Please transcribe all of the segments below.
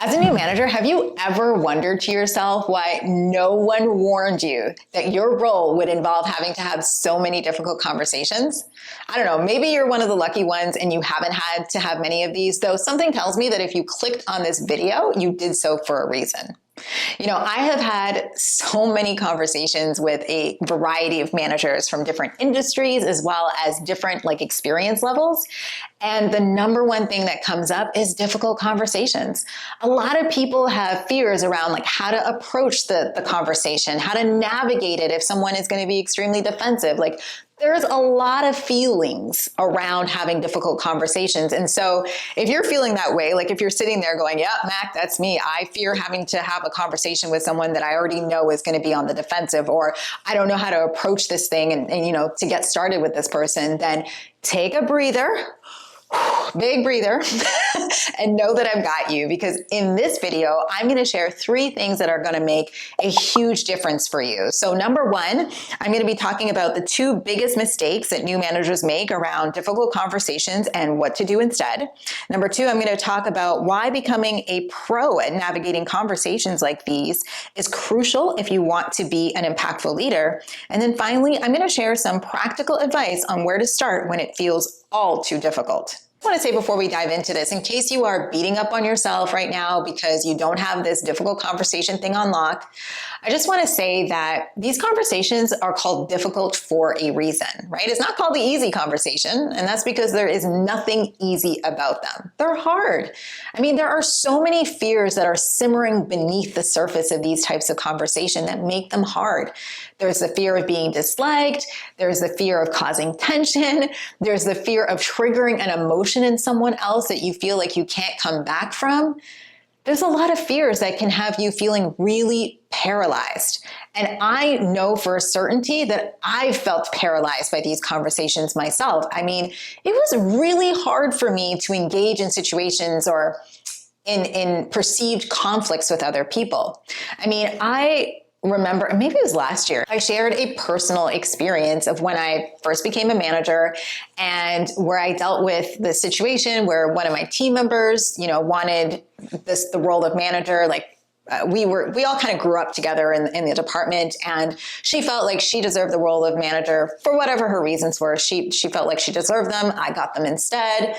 As a new manager, have you ever wondered to yourself why no one warned you that your role would involve having to have so many difficult conversations? I don't know, maybe you're one of the lucky ones and you haven't had to have many of these, though something tells me that if you clicked on this video, you did so for a reason. I have had so many conversations with a variety of managers from different industries as well as different experience levels. And the number one thing that comes up is difficult conversations. A lot of people have fears around how to approach the conversation, how to navigate it if someone is going to be extremely defensive. There's a lot of feelings around having difficult conversations. And so if you're feeling that way, if you're sitting there going, yeah, Mac, that's me. I fear having to have a conversation with someone that I already know is going to be on the defensive, or I don't know how to approach this thing and to get started with this person, then take a breather. Big breather and know that I've got you, because in this video, I'm going to share 3 things that are going to make a huge difference for you. So number 1, I'm going to be talking about the 2 biggest mistakes that new managers make around difficult conversations and what to do instead. Number 2, I'm going to talk about why becoming a pro at navigating conversations like these is crucial if you want to be an impactful leader. And then finally, I'm going to share some practical advice on where to start when it feels all too difficult. I want to say before we dive into this, in case you are beating up on yourself right now because you don't have this difficult conversation thing on lock, I just want to say that these conversations are called difficult for a reason, right? It's not called the easy conversation, and that's because there is nothing easy about them. They're hard. There are so many fears that are simmering beneath the surface of these types of conversation that make them hard. There's the fear of being disliked. There's the fear of causing tension. There's the fear of triggering an emotion in someone else that you feel like you can't come back from. There's a lot of fears that can have you feeling really paralyzed. And I know for a certainty that I've felt paralyzed by these conversations myself. It was really hard for me to engage in situations or in perceived conflicts with other people. I remember, maybe it was last year, I shared a personal experience of when I first became a manager and where I dealt with the situation where one of my team members, wanted the role of manager. We all kind of grew up together in the department, and she felt like she deserved the role of manager for whatever her reasons were. She felt like she deserved them. I got them instead.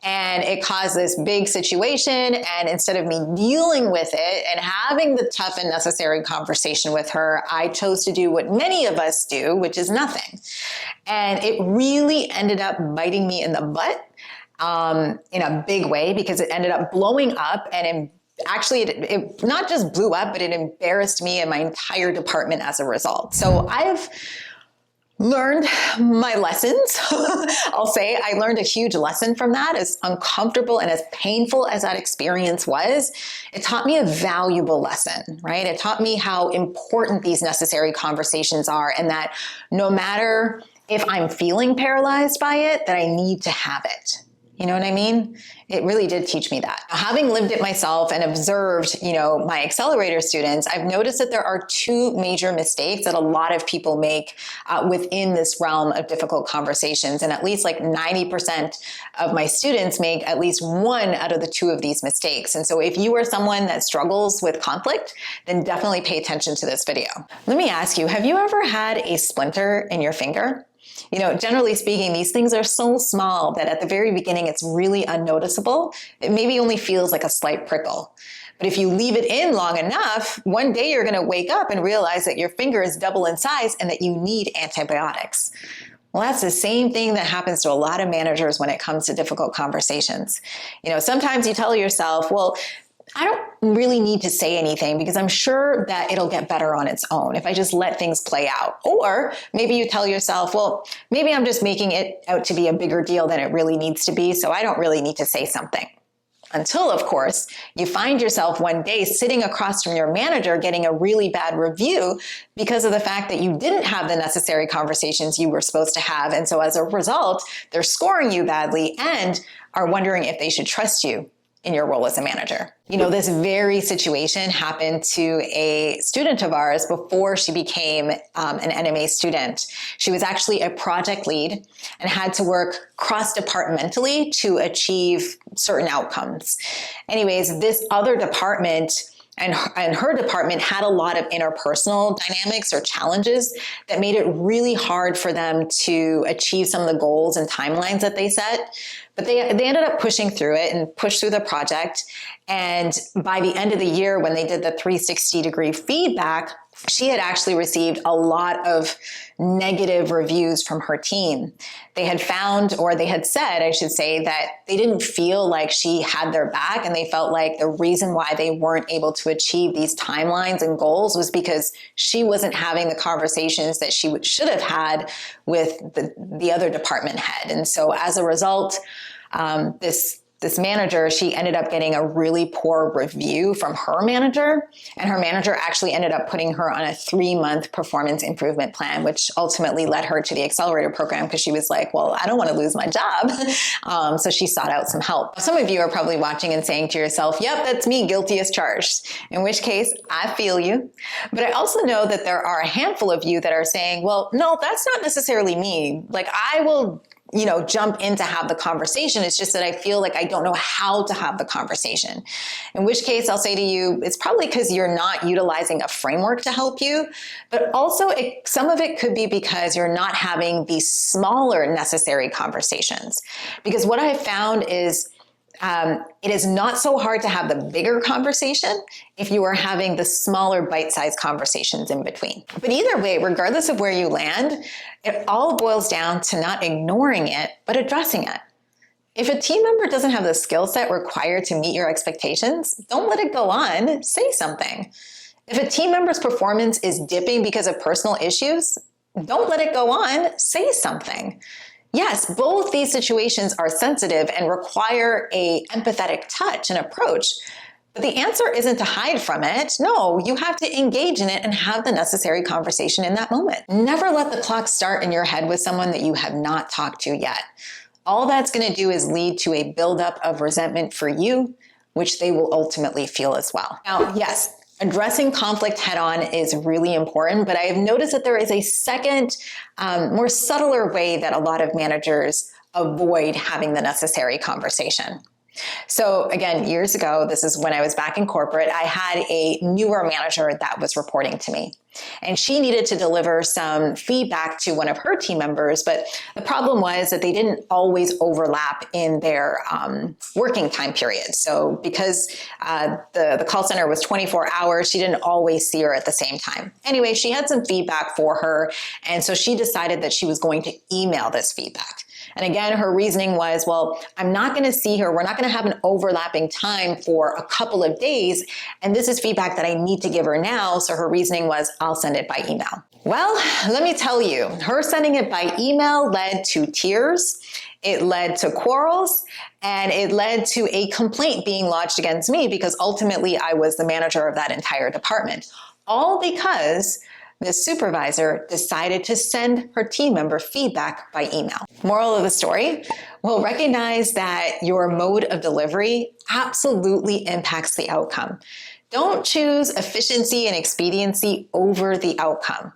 And it caused this big situation. And instead of me dealing with it and having the tough and necessary conversation with her, I chose to do what many of us do, which is nothing. And it really ended up biting me in the butt in a big way, because it ended up blowing up, and actually, it not just blew up, but it embarrassed me and my entire department as a result. So I've learned my lessons. I'll say I learned a huge lesson from that. As uncomfortable and as painful as that experience was, it taught me a valuable lesson, right? It taught me how important these necessary conversations are, and that no matter if I'm feeling paralyzed by it, that I need to have it. You know what I mean? It really did teach me that. Now, having lived it myself and observed, my accelerator students, I've noticed that there are 2 major mistakes that a lot of people make within this realm of difficult conversations. And at least 90% of my students make at least one out of the 2 of these mistakes. And so if you are someone that struggles with conflict, then definitely pay attention to this video. Let me ask you, have you ever had a splinter in your finger? Generally speaking, these things are so small that at the very beginning, it's really unnoticeable. It maybe only feels like a slight prickle. But if you leave it in long enough, one day you're going to wake up and realize that your finger is double in size and that you need antibiotics. Well, that's the same thing that happens to a lot of managers when it comes to difficult conversations. Sometimes you tell yourself, well, I don't really need to say anything because I'm sure that it'll get better on its own if I just let things play out. Or maybe you tell yourself, well, maybe I'm just making it out to be a bigger deal than it really needs to be, so I don't really need to say something. Until, of course, you find yourself one day sitting across from your manager getting a really bad review because of the fact that you didn't have the necessary conversations you were supposed to have. And so as a result, they're scoring you badly and are wondering if they should trust you in your role as a manager. You know, this very situation happened to a student of ours before she became an NMA student. She was actually a project lead and had to work cross-departmentally to achieve certain outcomes. Anyways, this other department and her department had a lot of interpersonal dynamics or challenges that made it really hard for them to achieve some of the goals and timelines that they set. But they ended up pushing through it and pushed through the project. And by the end of the year, when they did the 360-degree feedback, she had actually received a lot of negative reviews from her team. They had found, or they had said, I should say, that they didn't feel like she had their back, and they felt like the reason why they weren't able to achieve these timelines and goals was because she wasn't having the conversations that she should have had with the other department head. And so as a result, this manager, she ended up getting a really poor review from her manager, and her manager actually ended up putting her on a 3-month performance improvement plan, which ultimately led her to the accelerator program because she was like, well, I don't want to lose my job. So she sought out some help. Some of you are probably watching and saying to yourself, yep, that's me, guilty as charged, in which case I feel you. But I also know that there are a handful of you that are saying, well, no, that's not necessarily me. Like, I will jump in to have the conversation. It's just that I feel like I don't know how to have the conversation. In which case I'll say to you, it's probably because you're not utilizing a framework to help you, but also some of it could be because you're not having these smaller necessary conversations. Because what I've found is it is not so hard to have the bigger conversation if you are having the smaller bite-sized conversations in between. But either way, regardless of where you land, it all boils down to not ignoring it, but addressing it. If a team member doesn't have the skill set required to meet your expectations, don't let it go on, say something. If a team member's performance is dipping because of personal issues, don't let it go on, say something. Yes, both these situations are sensitive and require an empathetic touch and approach, but the answer isn't to hide from it. No, you have to engage in it and have the necessary conversation in that moment. Never let the clock start in your head with someone that you have not talked to yet. All that's going to do is lead to a buildup of resentment for you, which they will ultimately feel as well. Now, yes, addressing conflict head-on is really important, but I have noticed that there is a second, more subtler way that a lot of managers avoid having the necessary conversation. So again, years ago, this is when I was back in corporate, I had a newer manager that was reporting to me. And she needed to deliver some feedback to one of her team members, but the problem was that they didn't always overlap in their working time period. So because the call center was 24 hours, she didn't always see her at the same time. Anyway, she had some feedback for her, and so she decided that she was going to email this feedback. And again, her reasoning was, well, I'm not going to see her. We're not going to have an overlapping time for a couple of days. And this is feedback that I need to give her now. So her reasoning was, I'll send it by email. Well, let me tell you, her sending it by email led to tears. It led to quarrels, and it led to a complaint being lodged against me because ultimately I was the manager of that entire department. All because the supervisor decided to send her team member feedback by email. Moral of the story, well, recognize that your mode of delivery absolutely impacts the outcome. Don't choose efficiency and expediency over the outcome.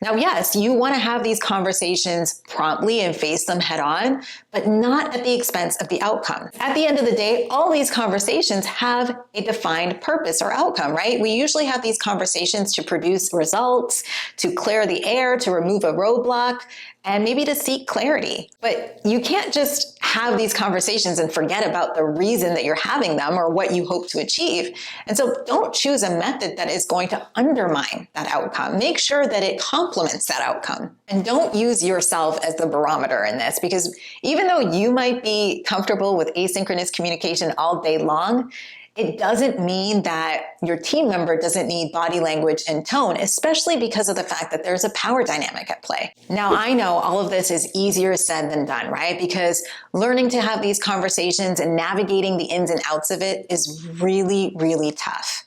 Now, yes, you want to have these conversations promptly and face them head on, but not at the expense of the outcome. At the end of the day, all these conversations have a defined purpose or outcome, right? We usually have these conversations to produce results, to clear the air, to remove a roadblock, and maybe to seek clarity. But you can't just have these conversations and forget about the reason that you're having them or what you hope to achieve. And so don't choose a method that is going to undermine that outcome. Make sure that it complements that outcome. And don't use yourself as the barometer in this, because even though you might be comfortable with asynchronous communication all day long, it doesn't mean that your team member doesn't need body language and tone, especially because of the fact that there's a power dynamic at play. Now, I know all of this is easier said than done, right? Because learning to have these conversations and navigating the ins and outs of it is really, really tough.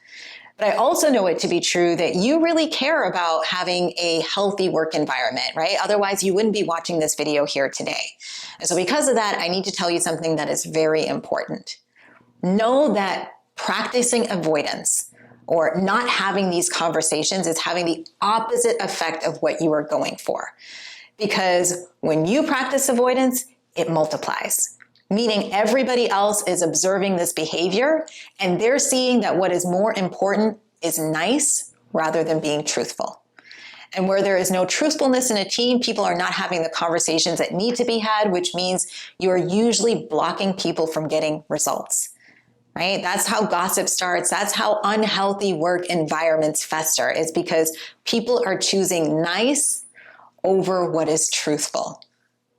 But I also know it to be true that you really care about having a healthy work environment, right? Otherwise, you wouldn't be watching this video here today. And so because of that, I need to tell you something that is very important. know that practicing avoidance or not having these conversations is having the opposite effect of what you are going for. Because when you practice avoidance, it multiplies. Meaning everybody else is observing this behavior and they're seeing that what is more important is nice rather than being truthful. And where there is no truthfulness in a team, people are not having the conversations that need to be had, which means you are usually blocking people from getting results. Right? That's how gossip starts. That's how unhealthy work environments fester, is because people are choosing nice over what is truthful.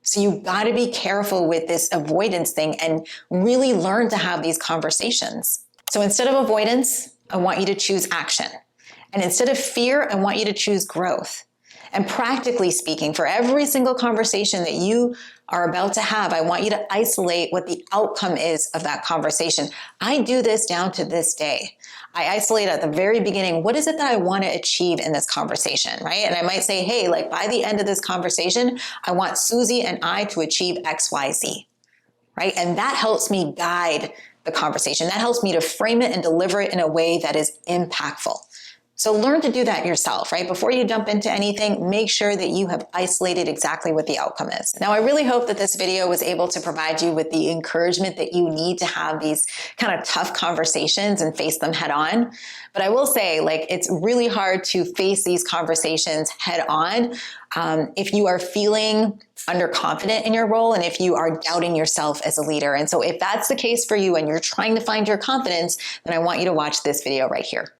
So you've got to be careful with this avoidance thing and really learn to have these conversations. So instead of avoidance, I want you to choose action. And instead of fear, I want you to choose growth. And practically speaking, for every single conversation that you are about to have, I want you to isolate what the outcome is of that conversation. I do this down to this day. I isolate at the very beginning, what is it that I want to achieve in this conversation, right? And I might say, hey, like by the end of this conversation, I want Susie and I to achieve X, Y, Z, right? And that helps me guide the conversation. That helps me to frame it and deliver it in a way that is impactful. So learn to do that yourself, right? Before you jump into anything, make sure that you have isolated exactly what the outcome is. Now, I really hope that this video was able to provide you with the encouragement that you need to have these kind of tough conversations and face them head on. But I will say, like, it's really hard to face these conversations head on if you are feeling underconfident in your role and if you are doubting yourself as a leader. And so if that's the case for you and you're trying to find your confidence, then I want you to watch this video right here.